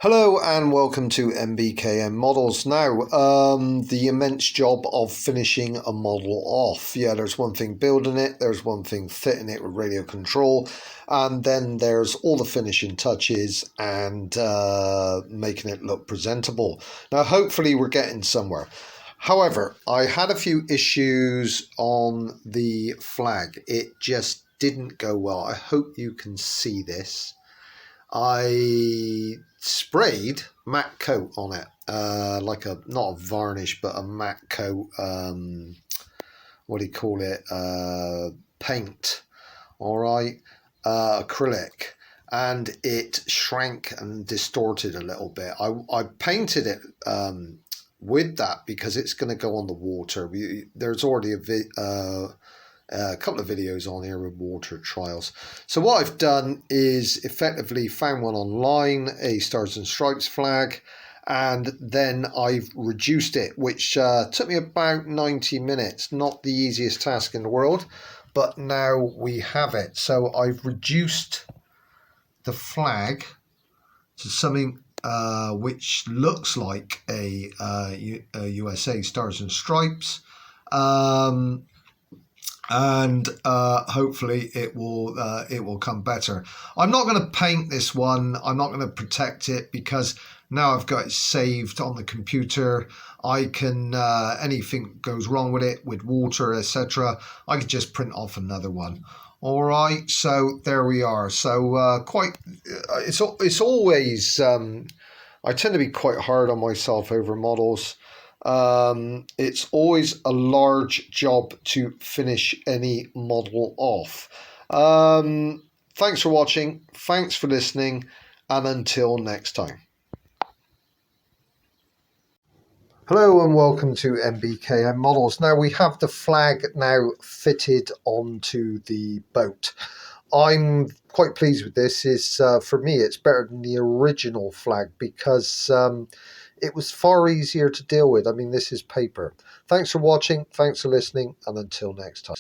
Hello and welcome to MBKM Models. Now, the immense job of finishing a model off. Yeah, there's one thing building it, there's one thing fitting it with radio control, and then there's all the finishing touches and making it look presentable. Now, hopefully we're getting somewhere. However, I had a few issues on the flag. It just didn't go well. I hope you can see this. I sprayed matte coat on it, like not a varnish, but a matte coat, what do you call it, paint, all right, acrylic, and it shrank and distorted a little bit. I painted it with that because it's going to go on the water. There's already a couple of videos on here with water trials. So what I've done is effectively found one online, a Stars and Stripes flag, and then I've reduced it, which took me about 90 minutes. Not the easiest task in the world, but now we have it. So I've reduced the flag to something which looks like a USA Stars and Stripes. And hopefully it will come better. I'm not going to paint this one. I'm not going to protect it because now I've got it saved on the computer. I can anything goes wrong with it, with water, etc., I can just print off another one. All right, so there we are. So it's always I tend to be quite hard on myself over models. It's always a large job to finish any model off. Thanks for watching, thanks for listening, and until next time. Hello and welcome to MBKM Models. Now we have the flag now fitted onto the boat. I'm quite pleased with this. For me, it's better than the original flag because it was far easier to deal with. I mean, this is paper. Thanks for watching, thanks for listening, and until next time.